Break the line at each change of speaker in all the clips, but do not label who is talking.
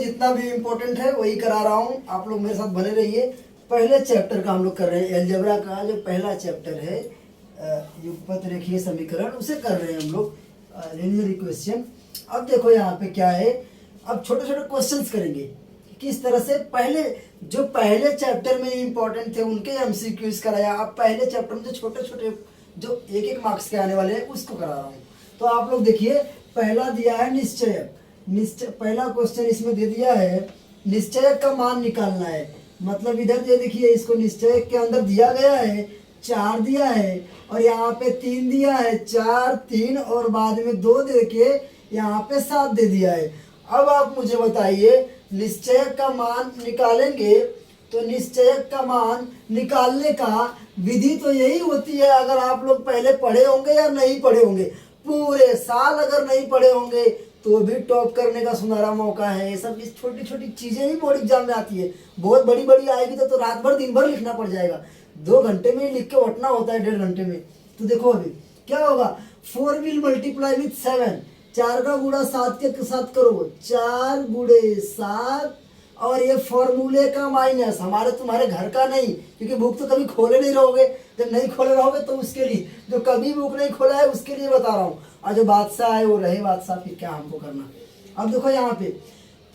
जितना भी इम्पोर्टेंट है वही करा रहा हूँ, आप लोग मेरे साथ बने रहिए। पहले चैप्टर का हम लोग कर रहे हैं, अलजेब्रा का जो पहला चैप्टर है युगपत रेखीय समीकरण, उसे कर रहे हैं हम लोग, लीनियर इक्वेशन। अब देखो यहाँ पे क्या है, अब छोटे छोटे क्वेश्चंस करेंगे किस तरह से। पहले जो पहले चैप्टर में इम्पोर्टेंट थे उनके एमसीक्यूज कराया, अब पहले चैप्टर में जो छोटे छोटे जो एक एक मार्क्स के आने वाले हैं उसको करा रहा हूँ। तो आप लोग देखिए, पहला दिया है निश्चयक। पहला क्वेश्चन इसमें दे दिया है निश्चयक का मान निकालना है। मतलब इधर ये देखिए, इसको निश्चयक के अंदर दिया गया है 4 दिया है और यहाँ पे 3 दिया है, 4 3 और बाद में 2 दे के यहाँ पे 7 दे दिया है। अब आप मुझे बताइए, निश्चयक का मान निकालेंगे तो निश्चयक का मान निकालने का विधि तो यही होती है। अगर आप लोग पहले पढ़े होंगे या नहीं पढ़े होंगे, पूरे साल अगर नहीं पढ़े होंगे तो भी टॉप करने का सुनहरा मौका है। ये सब इस छोटी छोटी चीजें ही बोर्ड एग्जाम में आती है। बहुत बड़ी बड़ी आएगी तो रात भर दिन भर लिखना पड़ जाएगा। 2 घंटे में लिख के उठना होता है, 1.5 घंटे में। तो देखो अभी क्या होगा, 4 विल मल्टीप्लाई विथ 7, 4 का गुणा 7 के साथ करो, 4 गुणे 7 और ये फॉर्मूले का माइनस, हमारे तुम्हारे घर का नहीं, क्योंकि बुक तो कभी खोले नहीं रहोगे। जब नहीं खोले रहोगे तो उसके लिए, जो कभी बुक नहीं खोला है उसके लिए बता रहा हूँ। और जो बादशाह है वो रहे बादशाह, फिर क्या हमको करना। अब देखो यहाँ पे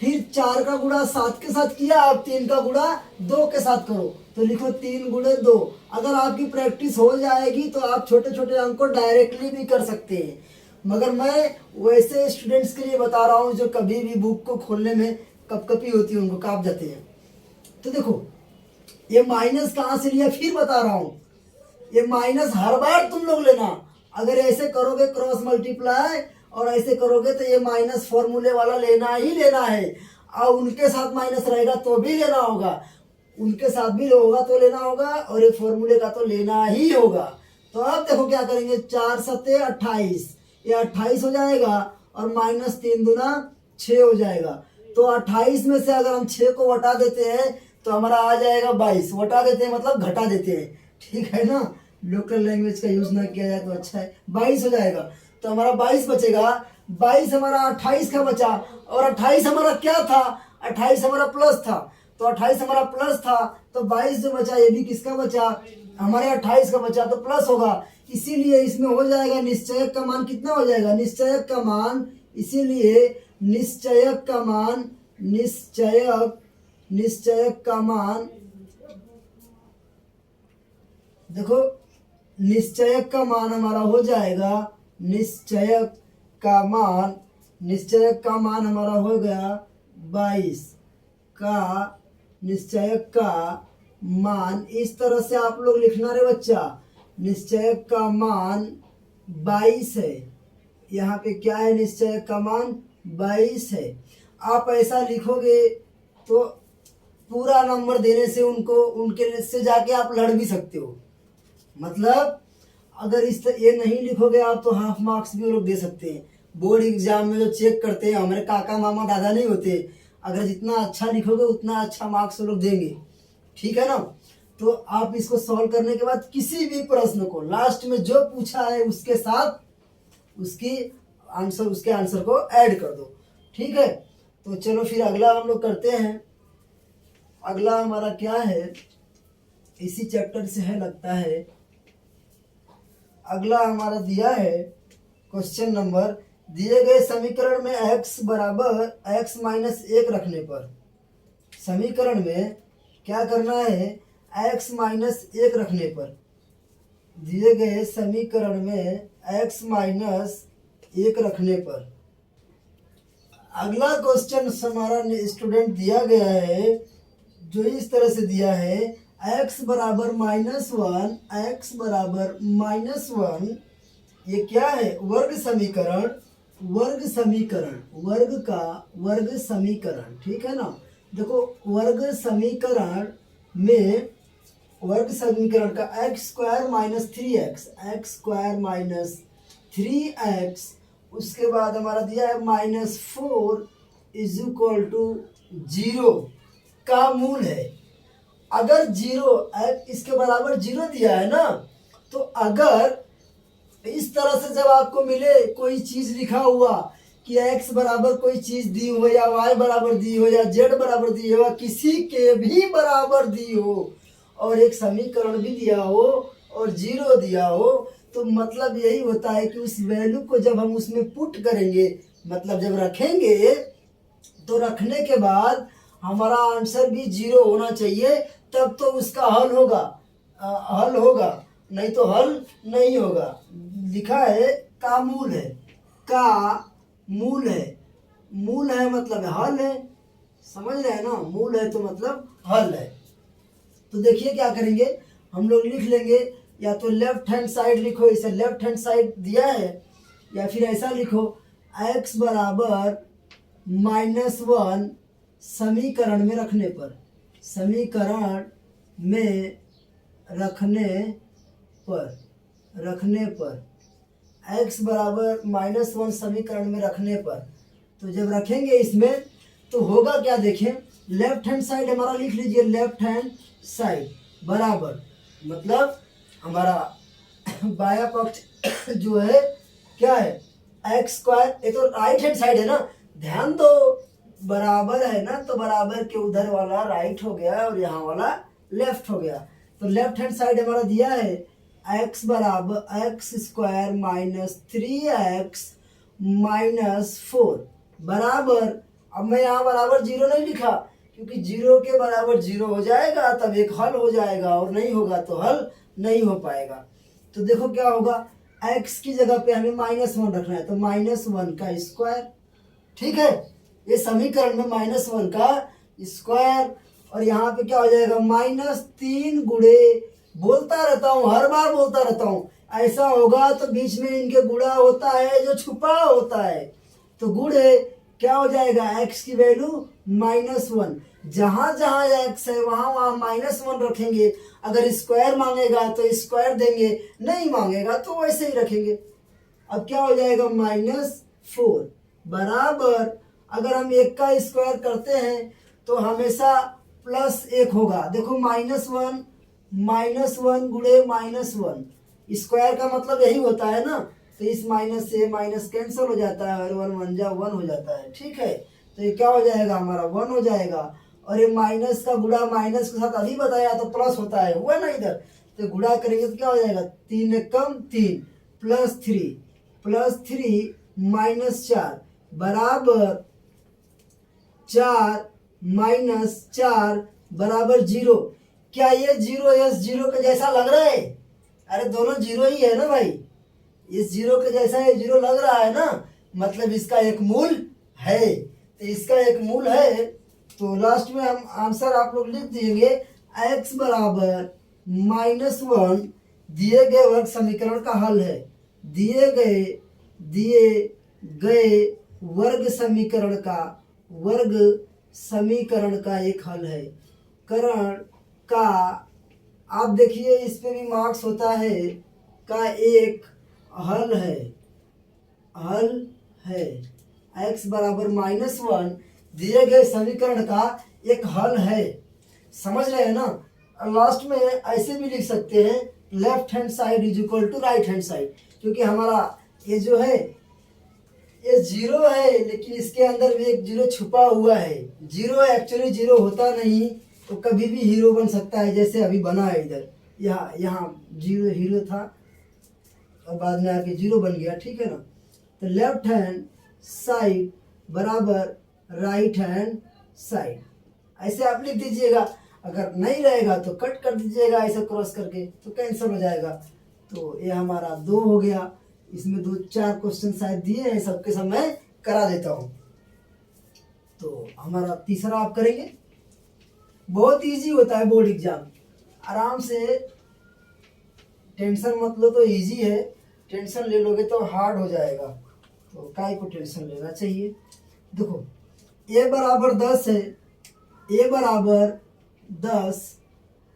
फिर 4 का गुणा 7 के साथ किया, अब 3 का गुणा 2 के साथ करो, तो लिखो 3 गुणे 2। अगर आपकी प्रैक्टिस हो जाएगी तो आप छोटे छोटे अंक को डायरेक्टली भी कर सकते हैं, मगर मैं वैसे स्टूडेंट्स के लिए बता रहा हूँ जो कभी भी बुक को खोलने में कपकपी होती है, उनको काँप जाते हैं। तो देखो ये माइनस कहाँ से लिया, फिर बता रहा हूँ, ये माइनस हर बार तुम लोग लेना। अगर ऐसे करोगे क्रॉस मल्टीप्लाई और ऐसे करोगे तो ये माइनस फॉर्मूले वाला लेना ही लेना है। और उनके साथ माइनस रहेगा तो भी लेना होगा, उनके साथ भी होगा तो लेना होगा, और ये फॉर्मूले का तो लेना ही होगा। तो अब देखो क्या करेंगे, 4 सत्ते 28, ये 28 हो जाएगा और माइनस 3 दूना 6 हो जाएगा। तो 28 में से अगर हम 6 को हटा देते हैं तो हमारा आ जाएगा 22। हटा देते हैं मतलब घटा देते हैं, ठीक है ना। लोकल लैंग्वेज का यूज ना किया जाए तो अच्छा है। 22 हो जाएगा तो हमारा 22 बचेगा। 22 हमारा 28 का बचा, और 28 हमारा क्या था, 28 हमारा प्लस था। तो 28 हमारा प्लस था तो 22 जो बचा ये भी किसका बचा, हमारे 28 का बचा, तो प्लस होगा। इसीलिए इसमें हो जाएगा निश्चयक का मान कितना हो जाएगा, निश्चयक का मान, इसीलिए निश्चयक का मान, निश्चयक का मान, देखो निश्चयक का मान हमारा हो जाएगा, निश्चयक का मान हमारा हो गया 22 का निश्चयक का मान। इस तरह से आप लोग लिखना रे बच्चा, निश्चयक का मान 22 है। यहाँ पे क्या है, निश्चयक का मान 22 है। आप ऐसा लिखोगे तो पूरा नंबर देने से उनके से जाके आप लड़ भी सकते हो। मतलब अगर ये नहीं लिखोगे आप तो हाफ मार्क्स भी वो लोग दे सकते हैं। बोर्ड एग्जाम में जो चेक करते हैं हमारे काका मामा दादा नहीं होते, अगर जितना अच्छा लिखोगे उतना अच्छा मार्क्स वो लोग देंगे, ठीक है ना। तो आप इसको सॉल्व करने के बाद किसी भी प्रश्न को लास्ट में जो पूछा है उसके साथ उसके आंसर को ऐड कर दो, ठीक है। तो चलो फिर अगला हम लोग करते हैं। अगला हमारा क्या है, इसी चैप्टर से है लगता है। अगला हमारा दिया है क्वेश्चन नंबर, दिए गए समीकरण में x बराबर x माइनस 1 रखने पर, समीकरण में क्या करना है, x माइनस 1 रखने पर, दिए गए समीकरण में x माइनस 1 रखने पर। अगला क्वेश्चन हमारा स्टूडेंट दिया गया है जो इस तरह से दिया है, x बराबर -1, x बराबर -1, ये क्या है, वर्ग समीकरण, वर्ग समीकरण, ठीक है ना। देखो वर्ग समीकरण में, वर्ग समीकरण का x² माइनस 3x, उसके बाद हमारा दिया है -4 = 0 का मूल है। अगर 0 इसके बराबर 0 दिया है ना, तो अगर इस तरह से जब आपको मिले कोई चीज लिखा हुआ कि x बराबर कोई चीज दी हो या y बराबर दी हो या z बराबर दी हो या किसी के भी बराबर दी हो और एक समीकरण भी दिया हो और जीरो दिया हो, तो मतलब यही होता है कि उस वैल्यू को जब हम उसमें पुट करेंगे, मतलब जब रखेंगे, तो रखने के बाद हमारा आंसर भी जीरो होना चाहिए, तब तो उसका हल होगा। हल होगा, नहीं तो हल नहीं होगा। लिखा है का मूल है, का मूल है, मूल है मतलब हल है, समझ रहे हैं ना, मूल है तो मतलब हल है। तो देखिए क्या करेंगे, हम लोग लिख लेंगे, या तो लेफ्ट हैंड साइड लिखो, इसे लेफ्ट हैंड साइड दिया है, या फिर ऐसा लिखो x बराबर -1 समीकरण में रखने पर, समीकरण में रखने पर x बराबर -1 समीकरण में रखने पर, तो जब रखेंगे इसमें तो होगा क्या, देखें, लेफ्ट हैंड साइड हमारा लिख लीजिए, लेफ्ट हैंड साइड बराबर मतलब हमारा बाया पक्ष जो है क्या है, एक्स स्क्वायर, ये तो राइट हैंड साइड है ना, ध्यान दो, बराबर है ना, तो बराबर के उधर वाला राइट हो गया और यहाँ वाला लेफ्ट हो गया। तो लेफ्ट हैंड साइड हमारा दिया है x बराबर एक्स स्क्वायर -3x -4 बराबर, अब मैं यहाँ बराबर जीरो नहीं लिखा क्योंकि जीरो के बराबर जीरो हो जाएगा तब एक हल हो जाएगा, और नहीं होगा तो हल नहीं हो पाएगा। तो देखो क्या होगा, x की जगह पे हमें -1 रखना है, तो -1 का स्क्वायर, ठीक है, ये समीकरण में -1 का स्क्वायर, और यहाँ पे क्या हो जाएगा -3 गुणे, बोलता रहता हूँ, हर बार बोलता रहता हूँ, ऐसा होगा तो बीच में इनके गुणा होता है जो छुपा होता है, तो गुणे क्या हो जाएगा, x की वैल्यू -1, जहां जहां x है वहां वहां -1 रखेंगे, अगर स्क्वायर मांगेगा तो स्क्वायर देंगे, नहीं मांगेगा तो वैसे ही रखेंगे। अब क्या हो जाएगा -4 बराबर, अगर हम एक का स्क्वायर करते हैं तो हमेशा +1 होगा, देखो -1 गुणे -1, स्क्वायर का मतलब यही होता है ना, तो इस माइनस से माइनस कैंसिल हो जाता है और 1 1 जा 1 हो जाता है, ठीक है, तो ये क्या हो जाएगा हमारा 1 हो जाएगा, और ये माइनस का गुणा माइनस के साथ अभी बताया तो प्लस होता है, हुआ ना इधर, तो गुणा करेंगे तो क्या हो जाएगा 3 कम 3 +3 -4 बराबर 4 -4 बराबर 0। क्या ये 0 यस 0 के जैसा लग रहा है? अरे दोनों 0 ही है ना भाई, इस 0 के जैसा ये 0 लग रहा है ना, मतलब इसका एक मूल है, तो इसका एक मूल है, तो लास्ट में हम आंसर आप लोग लिख देंगे x बराबर -1 दिए गए वर्ग समीकरण का हल है, दिए गए वर्ग समीकरण का एक हल है, करण का, आप देखिए इस पे भी मार्क्स होता है, का एक हल है, x बराबर -1 दिए गए समीकरण का एक हल है, समझ रहे हैं ना। लास्ट में ऐसे भी लिख सकते हैं, left hand side is equal to right hand side, क्योंकि हमारा ये जो है ये 0 है, लेकिन इसके अंदर भी एक 0 छुपा हुआ है, 0 एक्चुअली 0 होता नहीं, तो कभी भी हीरो बन सकता है, जैसे अभी बना है इधर, यहाँ 0 हीरो था और बाद में आके 0 बन गया, ठीक है ना। तो लेफ्ट हैंड साइड बराबर राइट हैंड साइड, ऐसे आप लिख दीजिएगा, अगर नहीं रहेगा तो कट कर दीजिएगा ऐसे क्रॉस करके, तो कैंसिल हो जाएगा। तो ये हमारा 2 हो गया, इसमें 2-4 क्वेश्चन शायद दिए हैं, सबके सब मैं करा देता हूँ। तो हमारा तीसरा आप करेंगे, बहुत इजी होता है बोर्ड एग्जाम, आराम से, टेंशन मत लो तो इजी है, टेंशन ले लोगे तो हार्ड हो जाएगा, तो काय को टेंशन लेना चाहिए। देखो a बराबर 10 है, a बराबर 10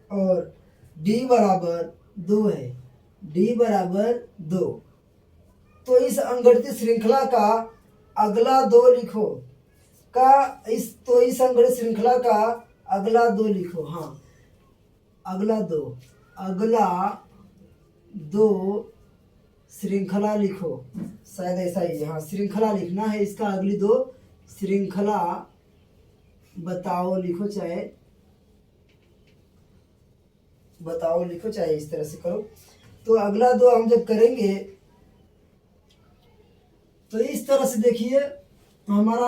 और d बराबर 2 है, d बराबर 2, तो इस अंगणित श्रृंखला का अगला 2 लिखो, इस अंगणित श्रृंखला का अगला 2 लिखो, हाँ अगला 2 श्रृंखला लिखो, शायद ऐसा ही है, हाँ श्रृंखला लिखना है। इसका अगली दो श्रृंखला बताओ लिखो, चाहे बताओ लिखो, चाहे इस तरह से करो। तो अगला दो हम जब करेंगे तो इस तरह से देखिए, हमारा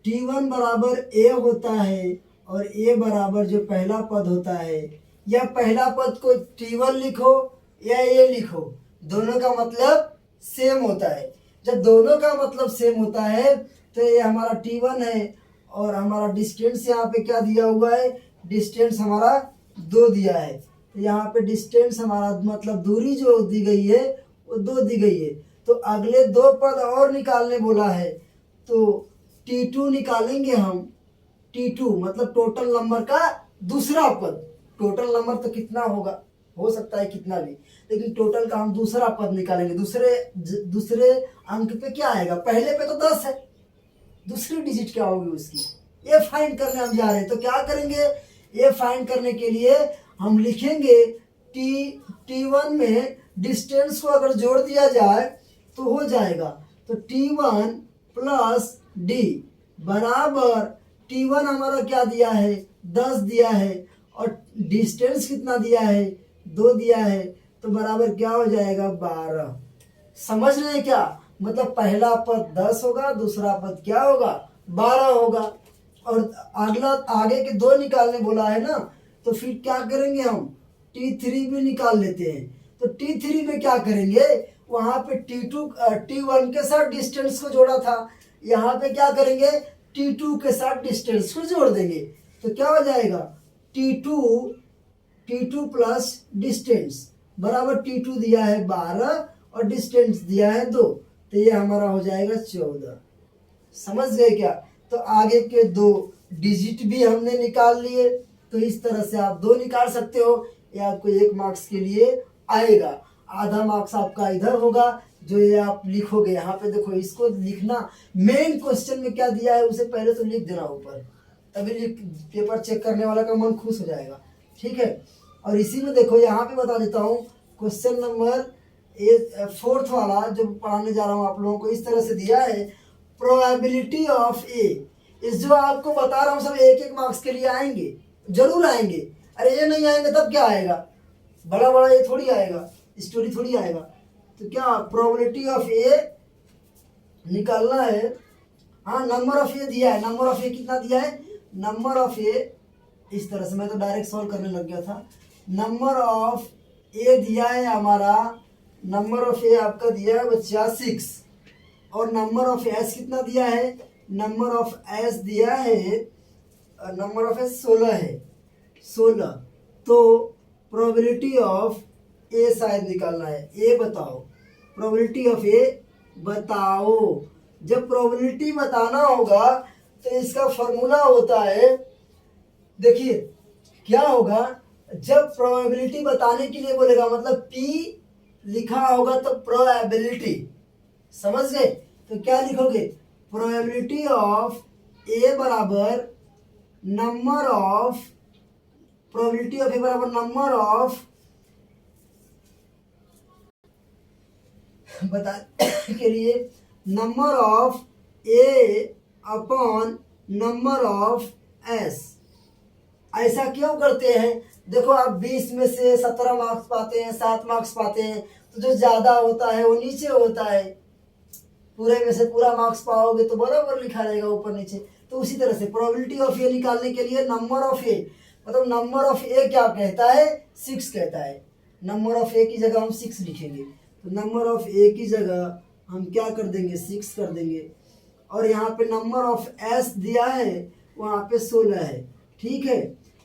T1 बराबर A होता है और A बराबर जो पहला पद होता है, या पहला पद को T1 लिखो या A लिखो, दोनों का मतलब सेम होता है। जब दोनों का मतलब सेम होता है तो ये हमारा T1 है, और हमारा डिस्टेंस यहाँ पे क्या दिया हुआ है, डिस्टेंस हमारा 2 दिया है। तो यहाँ पे डिस्टेंस हमारा मतलब दूरी जो दी गई है वो 2 दी गई है। तो अगले 2 पद और निकालने बोला है, तो T2 निकालेंगे हम। T2 मतलब टोटल नंबर का दूसरा पद। टोटल नंबर तो कितना होगा, हो सकता है कितना भी, लेकिन टोटल का हम दूसरा पद निकालेंगे। दूसरे अंक पे क्या आएगा, पहले पे तो 10 है, दूसरी डिजिट क्या होगी उसकी, ये फाइंड करने हम जा रहे हैं। तो क्या करेंगे, ये फाइंड करने के लिए हम लिखेंगे T1 में डिस्टेंस को अगर जोड़ दिया जाए तो हो जाएगा। तो T1 प्लस D बराबर, T1 हमारा क्या दिया है, 10 दिया है, और डिस्टेंस कितना दिया है, 2 दिया है, तो बराबर क्या हो जाएगा, 12। समझ रहे हैं क्या, मतलब पहला पद 10 होगा, दूसरा पद क्या होगा, 12 होगा। और अगला आगे के 2 निकालने बोला है ना, तो फिर क्या करेंगे हम, T3 भी निकाल लेते हैं। तो T3 में क्या करेंगे, वहां पे T1 के साथ डिस्टेंस को जोड़ा था, यहाँ पे क्या करेंगे, T2 के साथ डिस्टेंस को जोड़ देंगे। तो क्या हो जाएगा, T2 प्लस डिस्टेंस बराबर, T2 दिया है 12 और डिस्टेंस दिया है 2, तो ये हमारा हो जाएगा 14। समझ गए क्या। तो आगे के 2 डिजिट भी हमने निकाल लिए। तो इस तरह से आप 2 निकाल सकते हो, या आपको 1 मार्क्स के लिए आएगा। आधा मार्क्स आपका इधर होगा, जो ये आप लिखोगे। यहाँ पे देखो, इसको लिखना, मेन क्वेश्चन में क्या दिया है उसे पहले तो लिख देना ऊपर, तभी पेपर चेक करने वाला का मन खुश हो जाएगा, ठीक है। और इसी में देखो, यहाँ पे बता देता हूँ, क्वेश्चन नंबर 4th वाला जो पढ़ाने जा रहा हूँ आप लोगों को, इस तरह से दिया है, प्रोबेबिलिटी ऑफ ए। इस जो आपको बता रहा हूँ सब 1-1 मार्क्स के लिए आएंगे, जरूर आएंगे। अरे ये नहीं आएंगे तब क्या आएगा, बड़ा बड़ा ये थोड़ी आएगा, स्टोरी थोड़ी आएगा। तो क्या प्रोबेबिलिटी ऑफ ए निकालना है। हाँ, नंबर ऑफ ए दिया है, नंबर ऑफ ए कितना दिया है, नंबर ऑफ ए, इस तरह से मैं तो डायरेक्ट सॉल्व करने लग गया था। नंबर ऑफ ए दिया है हमारा, नंबर ऑफ ए आपका दिया है बच्चा 6, और नंबर ऑफ एस कितना दिया है, नंबर ऑफ एस दिया है, नंबर ऑफ एस 16 है, 16। तो प्रोबेबिलिटी ऑफ ए शायद निकालना है। ए बताओ, प्रोबेबिलिटी ऑफ ए बताओ। जब प्रोबेबिलिटी बताना होगा तो इसका फॉर्मूला होता है, देखिए क्या होगा, जब प्रोबेबिलिटी बताने के लिए बोलेगा, मतलब P लिखा होगा तो प्रोबेबिलिटी, समझ गए। तो क्या लिखोगे, प्रोबेबिलिटी ऑफ ए बराबर नंबर ऑफ, प्रोबेबिलिटी ऑफ ए बराबर नंबर ऑफ, बता के लिए number of A upon number of S. ऐसा क्यों करते हैं, देखो आप 20 में से 17 मार्क्स पाते हैं, 7 मार्क्स पाते हैं, तो जो ज्यादा होता है वो नीचे होता है। पूरे में से पूरा मार्क्स पाओगे तो बराबर लिखा रहेगा ऊपर नीचे। तो उसी तरह से प्रोबेबिलिटी ऑफ ए निकालने के लिए नंबर ऑफ ए, मतलब नंबर ऑफ ए क्या कहता है, 6 कहता है। नंबर ऑफ ए की जगह हम 6 लिखेंगे, तो नंबर ऑफ ए की जगह हम क्या कर देंगे, 6 कर देंगे। और यहाँ पे नंबर ऑफ एस दिया है, वहाँ पे 16 है, ठीक है।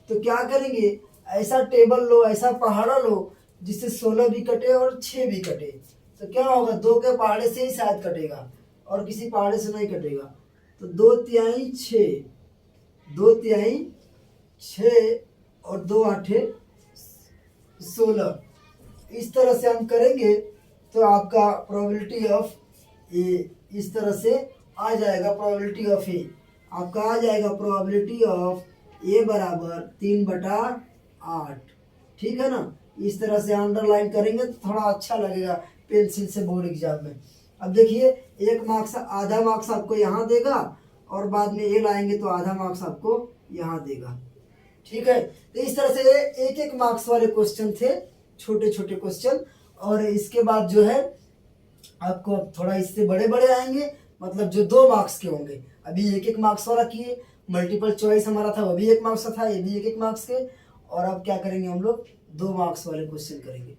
तो क्या करेंगे, ऐसा टेबल लो, ऐसा पहाड़ा लो जिससे 16 भी कटे और 6 भी कटे। तो क्या होगा, 2 के पहाड़े से ही शायद कटेगा और किसी पहाड़े से नहीं कटेगा। तो 2/3 6, 2/3 6 और 2 8 16। इस तरह से हम करेंगे तो आपका प्रोबेबिलिटी ऑफ ए इस तरह से आ जाएगा। प्रोबेबिलिटी ऑफ ए आपका आ जाएगा, प्रोबेबिलिटी ऑफ ए बराबर 3/8, ठीक है ना। इस तरह से अंडरलाइन करेंगे तो थोड़ा अच्छा लगेगा पेंसिल से बोर्ड एग्जाम में। अब देखिए 1 मार्क्स, आधा मार्क्स आपको यहाँ देगा और बाद में ये लाएंगे तो आधा मार्क्स आपको यहाँ देगा। ठीक है, तो इस तरह से 1-1 मार्क्स वाले क्वेश्चन थे, छोटे छोटे क्वेश्चन। और इसके बाद जो है आपको अब थोड़ा इससे बड़े बड़े आएंगे, मतलब जो 2 मार्क्स के होंगे। अभी 1-1 मार्क्स वाला किए, मल्टीपल चॉइस हमारा था वो भी 1 मार्क्स का था, ये भी 1-1 मार्क्स के। और अब क्या करेंगे हम लोग, 2 मार्क्स वाले क्वेश्चन करेंगे।